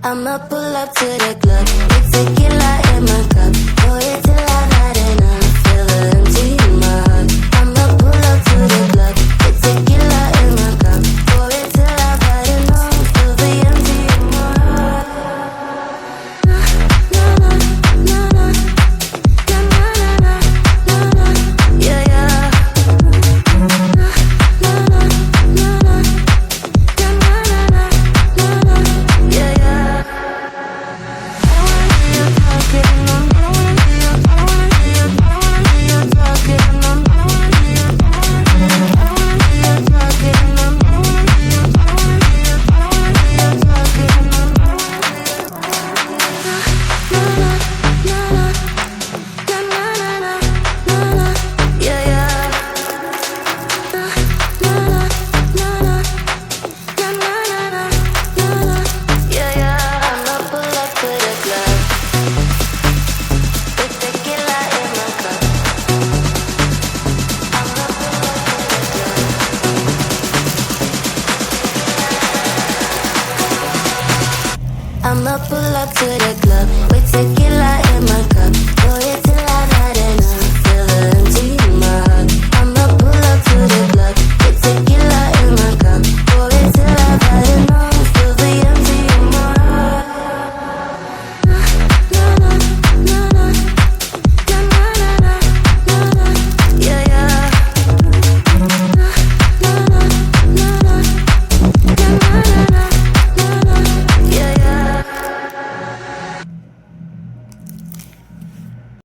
I'ma pull up to the club with tequila in my cup. Pour it till I've had enough. Feel the empty in my heart. I'ma pull up to the club with tequila in my cup. Pour it till I've had enough. Feel the empty in my heart. Na na na na na na na na na na. Yeah yeah. Na na na na na na na na. Yeah yeah. I'ma pull up to the club with tequila in my cup.